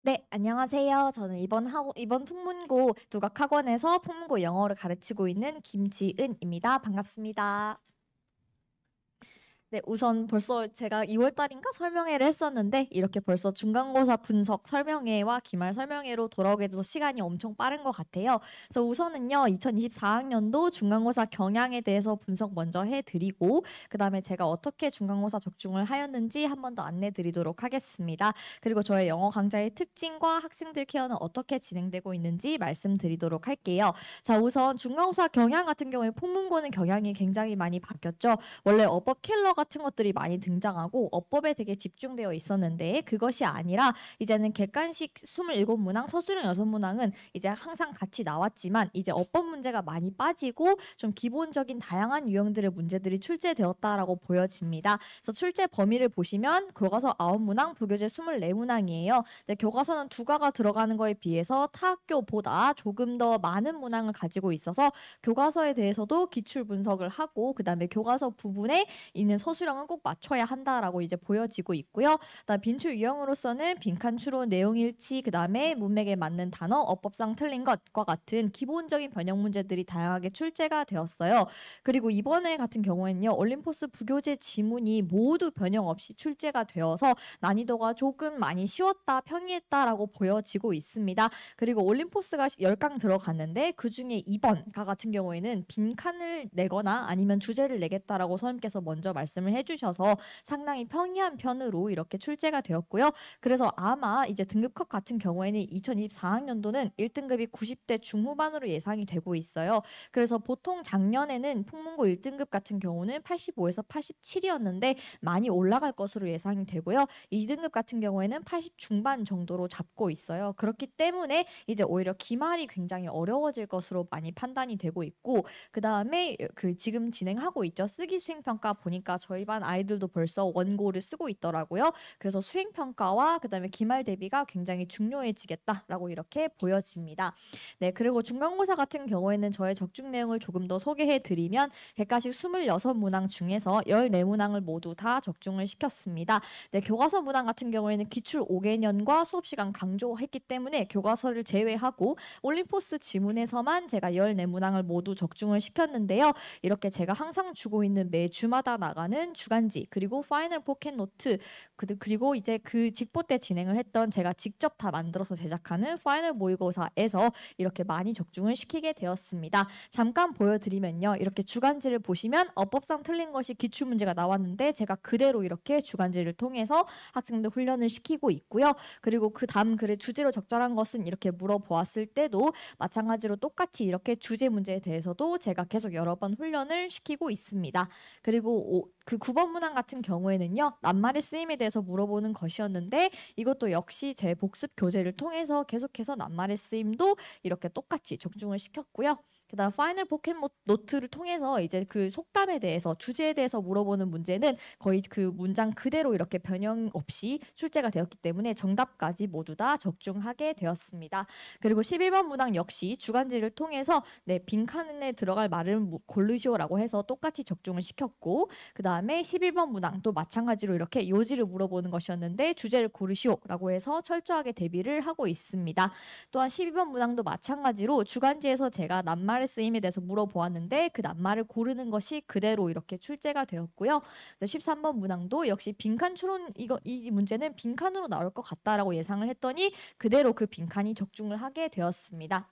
네, 안녕하세요. 저는 이번 풍문고 국악학원에서 풍문고 영어를 가르치고 있는 김지은입니다. 반갑습니다. 네, 우선 벌써 제가 2월 달인가 설명회를 했었는데 이렇게 벌써 중간고사 분석 설명회와 기말 설명회로 돌아오게 돼서 시간이 엄청 빠른 것 같아요. 그래서 우선은요, 2024학년도 중간고사 경향에 대해서 분석 먼저 해드리고 그다음에 제가 어떻게 중간고사 적중을 하였는지 한 번 더 안내드리도록 하겠습니다. 그리고 저의 영어 강좌의 특징과 학생들 케어는 어떻게 진행되고 있는지 말씀드리도록 할게요. 자, 우선 중간고사 경향 같은 경우에 풍문고는 경향이 굉장히 많이 바뀌었죠. 원래 어법 킬러 같은 것들이 많이 등장하고 어법에 되게 집중되어 있었는데 그것이 아니라 이제는 객관식 27문항, 서술형 6문항은 이제 항상 같이 나왔지만 이제 어법 문제가 많이 빠지고 좀 기본적인 다양한 유형들의 문제들이 출제되었다라고 보여집니다. 그래서 출제 범위를 보시면 교과서 9문항, 부교재 24문항이에요. 근데 교과서는 두 과가 들어가는 거에 비해서 타 학교보다 조금 더 많은 문항을 가지고 있어서 교과서에 대해서도 기출 분석을 하고 그다음에 교과서 부분에 있는 서술형은 꼭 맞춰야 한다라고 이제 보여지고 있고요. 그다음 빈출 유형으로서는 빈칸 추론, 내용 일치, 그다음에 문맥에 맞는 단어, 어법상 틀린 것과 같은 기본적인 변형 문제들이 다양하게 출제가 되었어요. 그리고 이번에 같은 경우에는요. 올림포스 부교재 지문이 모두 변형 없이 출제가 되어서 난이도가 조금 많이 쉬웠다, 평이했다라고 보여지고 있습니다. 그리고 올림포스가 10강 들어갔는데 그중에 2번가 같은 경우에는 빈칸을 내거나 아니면 주제를 내겠다라고 선생님께서 먼저 말씀을 해주셔서 상당히 평이한 편으로 이렇게 출제가 되었고요. 그래서 아마 이제 등급컷 같은 경우에는 2024학년도는 1등급이 90대 중후반으로 예상이 되고 있어요. 그래서 보통 작년에는 풍문고 1등급 같은 경우는 85에서 87이었는데 많이 올라갈 것으로 예상이 되고요. 2등급 같은 경우에는 80 중반 정도로 잡고 있어요. 그렇기 때문에 이제 오히려 기말이 굉장히 어려워질 것으로 많이 판단이 되고 있고 그다음에 그 지금 진행하고 있죠. 쓰기 수행 평가 보니까 저희 반 아이들도 벌써 원고를 쓰고 있더라고요. 그래서 수행 평가와 그다음에 기말 대비가 굉장히 중요해지겠다라고 이렇게 보여집니다. 네, 그리고 중간고사 같은 경우에는 저의 적중 내용을 조금 더 소개해 드리면 객관식 26문항 중에서 14문항을 모두 다 적중을 시켰습니다. 네, 교과서 문항 같은 경우에는 기출 5개년과 수업 시간 강조했기 때문에 교과서를 제외하고 올림포스 지문에서만 제가 14문항을 모두 적중을 시켰는데요. 이렇게 제가 항상 주고 있는 매주마다 나가는 주간지 그리고 파이널 포켓 노트 그리고 이제 그 직보 때 진행을 했던 제가 직접 다 만들어서 제작하는 파이널 모의고사에서 이렇게 많이 적중을 시키게 되었습니다. 잠깐 보여드리면요. 이렇게 주간지를 보시면 어법상 틀린 것이 기출문제가 나왔는데 제가 그대로 이렇게 주간지를 통해서 학생들 훈련을 시키고 있고요. 그리고 그 다음 글의 주제로 적절한 것은 이렇게 물어보았을 때도 마찬가지로 똑같이 이렇게 주제 문제에 대해서도 제가 계속 여러 번 훈련을 시키고 있습니다. 그리고 그 9번 문항 같은 경우에는요. 낱말의 쓰임에 대해서 물어보는 것이었는데 이것도 역시 제 복습 교재를 통해서 계속해서 낱말의 쓰임도 이렇게 똑같이 적중을 시켰고요. 그다음 파이널 포켓 노트를 통해서 이제 그 속담에 대해서 주제에 대해서 물어보는 문제는 거의 그 문장 그대로 이렇게 변형 없이 출제가 되었기 때문에 정답까지 모두 다 적중하게 되었습니다. 그리고 11번 문항 역시 주간지를 통해서 네, 빈칸에 들어갈 말을 고르시오라고 해서 똑같이 적중을 시켰고 그다음에 11번 문항도 마찬가지로 이렇게 요지를 물어보는 것이었는데 주제를 고르시오라고 해서 철저하게 대비를 하고 있습니다. 또한 12번 문항도 마찬가지로 주간지에서 제가 낱말의 쓰임에 대해서 물어보았는데 그 낱말을 고르는 것이 그대로 이렇게 출제가 되었고요. 13번 문항도 역시 빈칸 추론 이 문제는 빈칸으로 나올 것 같다라고 예상을 했더니 그대로 그 빈칸이 적중을 하게 되었습니다.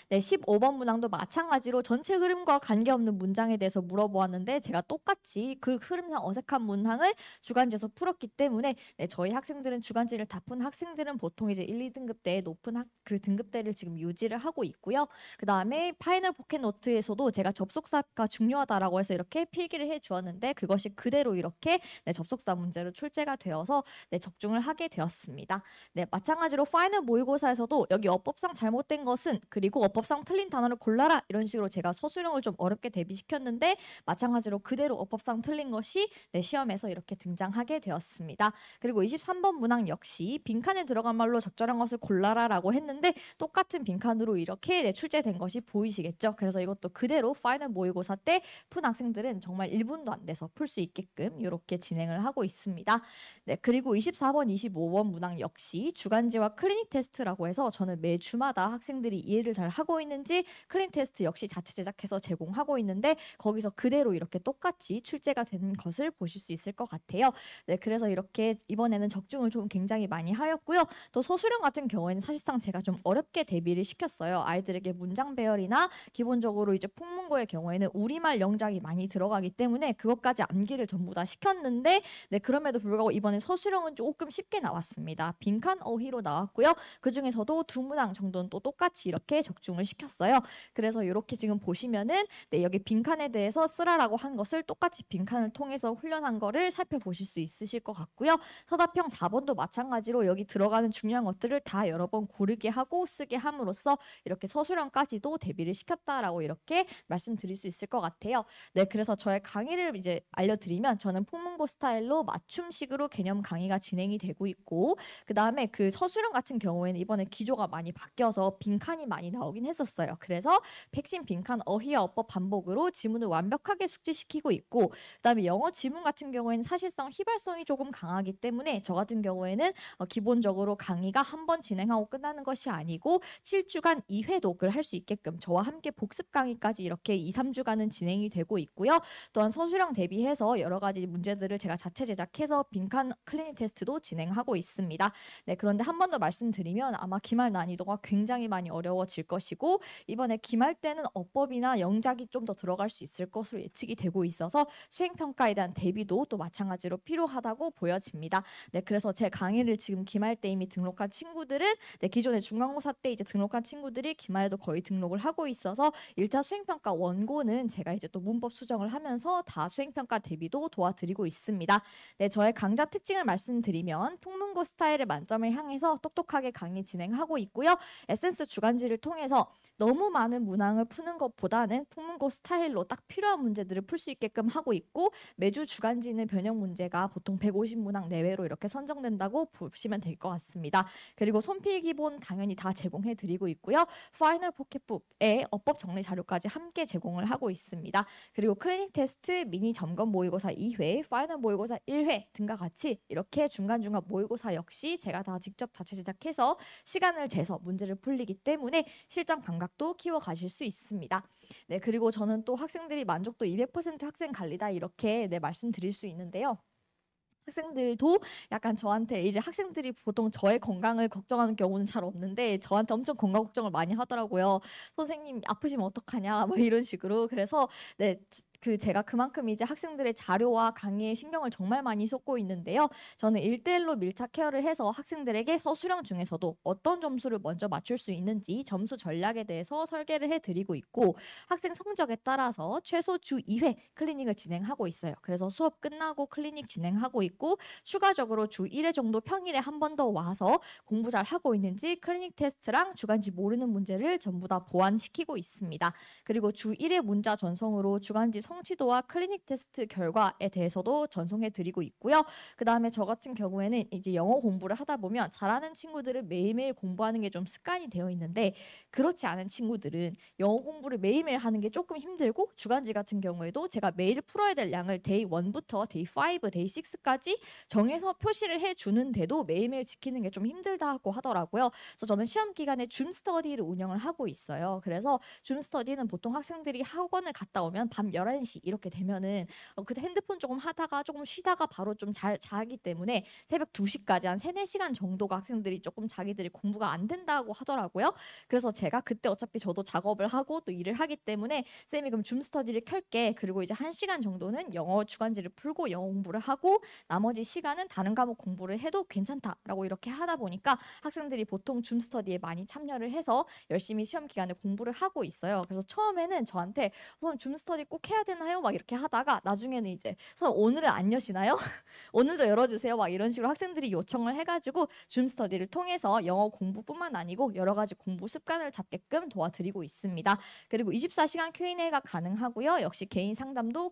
네, 15번 문항도 마찬가지로 전체 흐름과 관계없는 문장에 대해서 물어보았는데 제가 똑같이 그 흐름상 어색한 문항을 주간지에서 풀었기 때문에 네, 저희 학생들은 주간지를 다 푼 학생들은 보통 이제 1, 2등급 대의 높은 그 등급대를 지금 유지를 하고 있고요. 그 다음에 파이널 포켓 노트에서도 제가 접속사가 중요하다라고 해서 이렇게 필기를 해 주었는데 그것이 그대로 이렇게 네, 접속사 문제로 출제가 되어서 네, 적중을 하게 되었습니다. 네, 마찬가지로 파이널 모의고사에서도 여기 어법상 잘못된 것은 그리고 풀고 어법상 틀린 단어를 골라라 이런 식으로 제가 서술형을 좀 어렵게 대비시켰는데 마찬가지로 그대로 어법상 틀린 것이 네, 시험에서 이렇게 등장하게 되었습니다. 그리고 23번 문항 역시 빈칸에 들어간 말로 적절한 것을 골라라라고 했는데 똑같은 빈칸으로 이렇게 네, 출제된 것이 보이시겠죠? 그래서 이것도 그대로 파이널 모의고사 때 푼 학생들은 정말 1분도 안 돼서 풀 수 있게끔 이렇게 진행을 하고 있습니다. 네, 그리고 24번, 25번 문항 역시 주간지와 클리닉 테스트라고 해서 저는 매주마다 학생들이 이해를 잘 하고 있는지 클리닉 테스트 역시 자체 제작해서 제공하고 있는데 거기서 그대로 이렇게 똑같이 출제가 된 것을 보실 수 있을 것 같아요. 네, 그래서 이렇게 이번에는 적중을 좀 굉장히 많이 하였고요. 또 서술형 같은 경우에는 사실상 제가 좀 어렵게 대비를 시켰어요. 아이들에게 문장 배열이나 기본적으로 이제 풍문고의 경우에는 우리말 영작이 많이 들어가기 때문에 그것까지 암기를 전부 다 시켰는데 네, 그럼에도 불구하고 이번에 서술형은 조금 쉽게 나왔습니다. 빈칸 어휘로 나왔고요. 그 중에서도 두 문항 정도는 또 똑같이 이렇게 적중을 시켰어요. 그래서 이렇게 지금 보시면은 네, 여기 빈칸에 대해서 쓰라라고 한 것을 똑같이 빈칸을 통해서 훈련한 거를 살펴보실 수 있으실 것 같고요. 서답형 4번도 마찬가지로 여기 들어가는 중요한 것들을 다 여러 번 고르게 하고 쓰게 함으로써 이렇게 서술형까지도 대비를 시켰다라고 이렇게 말씀드릴 수 있을 것 같아요. 네, 그래서 저의 강의를 이제 알려드리면 저는 풍문고 스타일로 맞춤식으로 개념 강의가 진행이 되고 있고 그 다음에 그 서술형 같은 경우에는 이번에 기조가 많이 바뀌어서 빈칸이 많이 나오긴 했었어요. 그래서 핵심 빈칸 어휘와 어법 반복으로 지문을 완벽하게 숙지시키고 있고 그 다음에 영어 지문 같은 경우에는 사실상 휘발성이 조금 강하기 때문에 저 같은 경우에는 기본적으로 강의가 한 번 진행하고 끝나는 것이 아니고 7주간 2회독을 할 수 있게끔 저와 함께 복습 강의까지 이렇게 2, 3주간은 진행이 되고 있고요. 또한 서술형 대비해서 여러 가지 문제들을 제가 자체 제작해서 빈칸 클리닉 테스트도 진행하고 있습니다. 네, 그런데 한 번 더 말씀드리면 아마 기말 난이도가 굉장히 많이 어려워질 것이고 이번에 기말 때는 어법이나 영작이 좀 더 들어갈 수 있을 것으로 예측이 되고 있어서 수행평가에 대한 대비도 또 마찬가지로 필요하다고 보여집니다. 네, 그래서 제 강의를 지금 기말 때 이미 등록한 친구들은 네, 기존에 중간고사 때 이제 등록한 친구들이 기말에도 거의 등록을 하고 있어서 1차 수행평가 원고는 제가 이제 또 문법 수정을 하면서 다 수행평가 대비도 도와드리고 있습니다. 네, 저의 강좌 특징을 말씀드리면 풍문고 스타일의 만점을 향해서 똑똑하게 강의 진행하고 있고요. 에센스 주간지를 통해서 너무 많은 문항을 푸는 것보다는 풍문고 스타일로 딱 필요한 문제들을 풀 수 있게끔 하고 있고 매주 주간지는 변형 문제가 보통 150문항 내외로 이렇게 선정된다고 보시면 될 것 같습니다. 그리고 손필 기본 당연히 다 제공해 드리고 있고요. 파이널 포켓북에 어법 정리 자료까지 함께 제공을 하고 있습니다. 그리고 클리닉 테스트, 미니 점검 모의고사 2회, 파이널 모의고사 1회 등과 같이 이렇게 중간중간 모의고사 역시 제가 다 직접 자체 제작해서 시간을 재서 문제를 풀리기 때문에 실전 감각도 키워가실 수 있습니다. 네, 그리고 저는 또 학생들이 만족도 200% 학생 관리다 이렇게 네, 말씀드릴 수 있는데요. 학생들도 약간 저한테 이제 학생들이 보통 저의 건강을 걱정하는 경우는 잘 없는데 저한테 엄청 건강 걱정을 많이 하더라고요. 선생님 아프시면 어떡하냐 뭐 이런 식으로. 그래서 네, 그 제가 그만큼 이제 학생들의 자료와 강의에 신경을 정말 많이 쏟고 있는데요. 저는 1대1로 밀착 케어를 해서 학생들에게 서술형 중에서도 어떤 점수를 먼저 맞출 수 있는지 점수 전략에 대해서 설계를 해드리고 있고 학생 성적에 따라서 최소 주 2회 클리닉을 진행하고 있어요. 그래서 수업 끝나고 클리닉 진행하고 있고 추가적으로 주 1회 정도 평일에 한 번 더 와서 공부 잘 하고 있는지 클리닉 테스트랑 주간지 모르는 문제를 전부 다 보완시키고 있습니다. 그리고 주 1회 문자 전송으로 주간지 성취도와 클리닉 테스트 결과에 대해서도 전송해 드리고 있고요. 그 다음에 저 같은 경우에는 이제 영어 공부를 하다 보면 잘하는 친구들은 매일매일 공부하는 게 좀 습관이 되어 있는데 그렇지 않은 친구들은 영어 공부를 매일매일 하는 게 조금 힘들고 주간지 같은 경우에도 제가 매일 풀어야 될 양을 데이 1부터 데이 5, 데이 6까지 정해서 표시를 해주는데도 매일매일 지키는 게 좀 힘들다고 하더라고요. 그래서 저는 시험 기간에 줌 스터디를 운영을 하고 있어요. 그래서 줌 스터디는 보통 학생들이 학원을 갔다 오면 밤 11시 이렇게 되면은 그때 핸드폰 조금 하다가 조금 쉬다가 바로 좀 잘 자기 때문에 새벽 2시까지 한 3, 4시간 정도가 학생들이 조금 자기들이 공부가 안 된다고 하더라고요. 그래서 제가 그때 어차피 저도 작업을 하고 또 일을 하기 때문에 쌤이 그럼 줌 스터디를 켤게. 그리고 이제 1시간 정도는 영어 주간지를 풀고 영어 공부를 하고 나머지 시간은 다른 과목 공부를 해도 괜찮다라고 이렇게 하다 보니까 학생들이 보통 줌 스터디에 많이 참여를 해서 열심히 시험 기간에 공부를 하고 있어요. 그래서 처음에는 저한테 줌 스터디 꼭 해야 되나요? 막 이렇게 하다가 나중에는 이제 선생님 오늘은 안 여시나요? 오늘도 열어주세요. 막 이런 식으로 학생들이 요청을 해가지고 줌 스터디를 통해서 영어 공부뿐만 아니고 여러 가지 공부 습관을 잡게끔 도와드리고 있습니다. 그리고 24시간 Q&A가 가능하고요. 역시 개인 상담도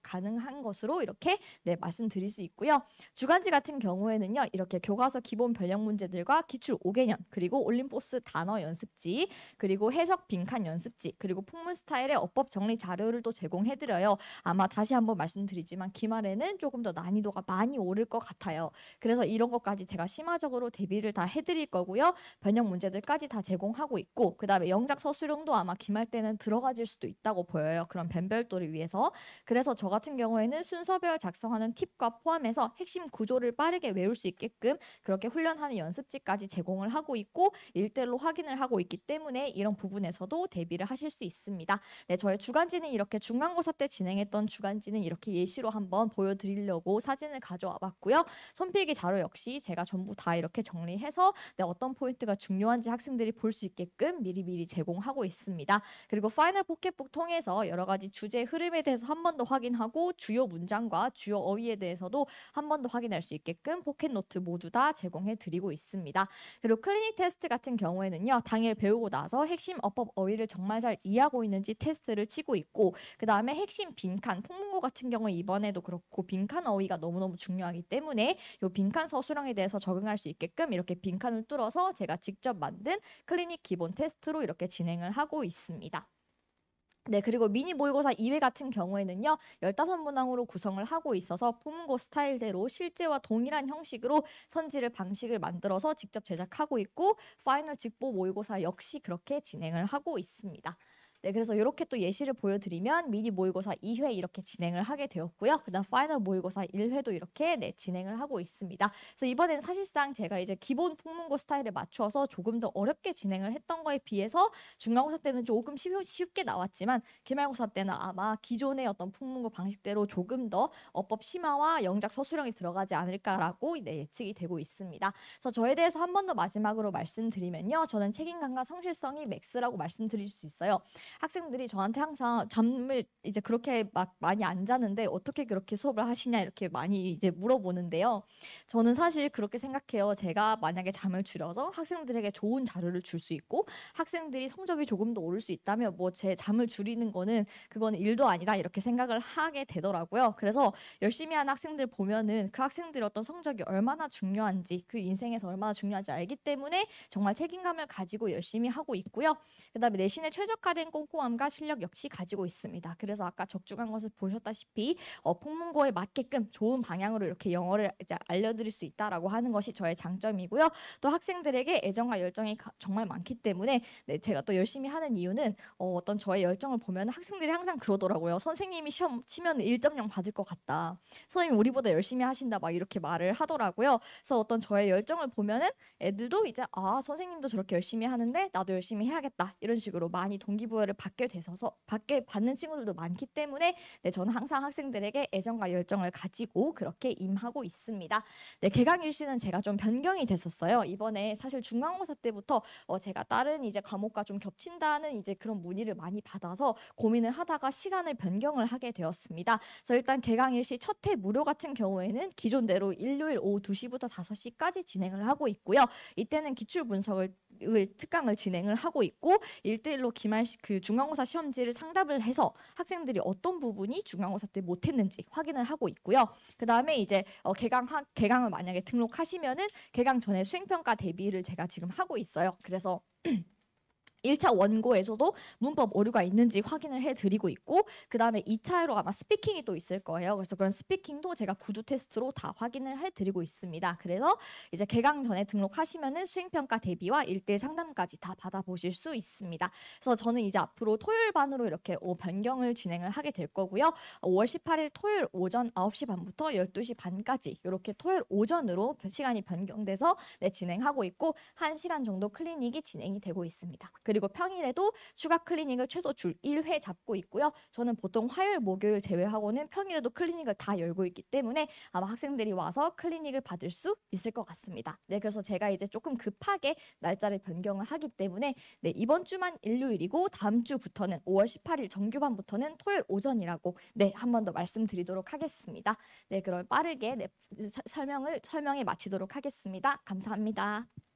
가능한 것으로 이렇게 네, 말씀드릴 수 있고요. 주간지 같은 경우에는요. 이렇게 교과서 기본 변형 문제들과 기출 5개년 그리고 올림포스 단어 연습지 그리고 해석 빈칸 연습지 그리고 풍문 스타일의 어법 정리 자료를 또 제공해드려요. 아마 다시 한번 말씀드리지만 기말에는 조금 더 난이도가 많이 오를 것 같아요. 그래서 이런 것까지 제가 심화적으로 대비를 다 해드릴 거고요. 변형 문제들까지 다 제공하고 있고 그 다음에 영작 서술형도 아마 기말 때는 들어가질 수도 있다고 보여요. 그런 변별도를 위해서. 그래서 저 같은 경우에는 순서별 작성하는 팁과 포함해서 핵심 구조를 빠르게 외울 수 있게끔 그렇게 훈련하는 연습지까지 제공을 하고 있고 1대1로 확인을 하고 있기 때문에 이런 부분에서도 대비를 하실 수 있습니다. 네, 저의 주간지는 이렇게 중간고사 때 진행했던 주간지는 이렇게 예시로 한번 보여드리려고 사진을 가져와 봤고요. 손필기 자료 역시 제가 전부 다 이렇게 정리해서 네, 어떤 포인트가 중요한지 학생들이 볼 수 있게끔 미리미리 제공하고 있습니다. 그리고 파이널 포켓북 통해서 여러 가지 주제 흐름에 대해서 한 번 더 확인하고 주요 문장과 주요 어휘에 대해서도 한 번 더 확인할 수 있게끔 포켓노트 모두 다 제공해 드리고 있습니다. 그리고 클리닉 테스트 같은 경우에는요. 당일 배우고 나서 핵심 어법 어휘를 정말 잘 이해하고 있는지 테스트를 치고 있고 그 다음에 핵심 빈칸 통문고 같은 경우 이번에도 그렇고 빈칸 어휘가 너무너무 중요하기 때문에 이 빈칸 서술형에 대해서 적응할 수 있게끔 이렇게 빈칸을 뚫어서 제가 직접 만든 클리닉 기본 테스트로 이렇게 진행을 하고 있습니다. 네, 그리고 미니 모의고사 2회 같은 경우에는요. 15문항으로 구성을 하고 있어서 풍문고 스타일대로 실제와 동일한 형식으로 선지를 방식을 만들어서 직접 제작하고 있고 파이널 직보 모의고사 역시 그렇게 진행을 하고 있습니다. 네, 그래서 이렇게 또 예시를 보여드리면 미니 모의고사 2회 이렇게 진행을 하게 되었고요. 그다음 파이널 모의고사 1회도 이렇게 네, 진행을 하고 있습니다. 그래서 이번엔 사실상 제가 이제 기본 풍문고 스타일에 맞추어서 조금 더 어렵게 진행을 했던 거에 비해서 중간고사 때는 조금 쉽게 나왔지만 기말고사 때는 아마 기존의 어떤 풍문고 방식대로 조금 더 어법 심화와 영작 서술형이 들어가지 않을까라고 네, 예측이 되고 있습니다. 그래서 저에 대해서 한 번 더 마지막으로 말씀드리면요. 저는 책임감과 성실성이 맥스라고 말씀드릴 수 있어요. 학생들이 저한테 항상 잠을 이제 그렇게 막 많이 안 자는데 어떻게 그렇게 수업을 하시냐 이렇게 많이 이제 물어보는데요. 저는 사실 그렇게 생각해요. 제가 만약에 잠을 줄여서 학생들에게 좋은 자료를 줄 수 있고 학생들이 성적이 조금 더 오를 수 있다면 뭐 제 잠을 줄이는 거는 그거는 일도 아니다 이렇게 생각을 하게 되더라고요. 그래서 열심히 하는 학생들 보면은 그 학생들의 어떤 성적이 얼마나 중요한지 그 인생에서 얼마나 중요한지 알기 때문에 정말 책임감을 가지고 열심히 하고 있고요. 그다음에 내신에 최적화된 꼼꼼함과 실력 역시 가지고 있습니다. 그래서 아까 적중한 것을 보셨다시피 풍문고에 맞게끔 좋은 방향으로 이렇게 영어를 이제 알려드릴 수 있다라고 하는 것이 저의 장점이고요. 또 학생들에게 애정과 열정이 정말 많기 때문에 네, 제가 또 열심히 하는 이유는 어떤 저의 열정을 보면 학생들이 항상 그러더라고요. 선생님이 시험 치면 1.0 받을 것 같다. 선생님 우리보다 열심히 하신다 막 이렇게 말을 하더라고요. 그래서 어떤 저의 열정을 보면은 애들도 이제 아 선생님도 저렇게 열심히 하는데 나도 열심히 해야겠다 이런 식으로 많이 동기부여를 받게 받는 친구들도 많기 때문에 네, 저는 항상 학생들에게 애정과 열정을 가지고 그렇게 임하고 있습니다. 네, 개강일시는 제가 좀 변경이 됐었어요. 이번에 사실 중간고사 때부터 제가 다른 이제 과목과 좀 겹친다는 이제 그런 문의를 많이 받아서 고민을 하다가 시간을 변경을 하게 되었습니다. 그래서 일단 개강일시 첫 회 무료 같은 경우에는 기존대로 일요일 오후 2시부터 5시까지 진행을 하고 있고요. 이때는 기출 분석을 특강을 진행을 하고 있고 1대1로 그 중간고사 시험지를 상담을 해서 학생들이 어떤 부분이 중간고사 때 못했는지 확인을 하고 있고요. 그 다음에 이제 개강을 만약에 등록하시면은 개강 전에 수행평가 대비를 제가 지금 하고 있어요. 그래서 1차 원고에서도 문법 오류가 있는지 확인을 해드리고 있고 그 다음에 2차로 아마 스피킹이 또 있을 거예요. 그래서 그런 스피킹도 제가 구두 테스트로 다 확인을 해드리고 있습니다. 그래서 이제 개강 전에 등록하시면은 수행평가 대비와 1대1 상담까지 다 받아보실 수 있습니다. 그래서 저는 이제 앞으로 토요일 반으로 이렇게 변경을 진행을 하게 될 거고요. 5월 18일 토요일 오전 9시 반부터 12시 반까지 이렇게 토요일 오전으로 시간이 변경돼서 네, 진행하고 있고 1시간 정도 클리닉이 진행이 되고 있습니다. 그리고 평일에도 추가 클리닉을 최소 줄 1회 잡고 있고요. 저는 보통 화요일, 목요일 제외하고는 평일에도 클리닉을 다 열고 있기 때문에 아마 학생들이 와서 클리닉을 받을 수 있을 것 같습니다. 네, 그래서 제가 이제 조금 급하게 날짜를 변경을 하기 때문에 네, 이번 주만 일요일이고 다음 주부터는 5월 18일 정규반부터는 토요일 오전이라고 네, 한 번 더 말씀드리도록 하겠습니다. 네, 그럼 빠르게 네, 설명에 마치도록 하겠습니다. 감사합니다.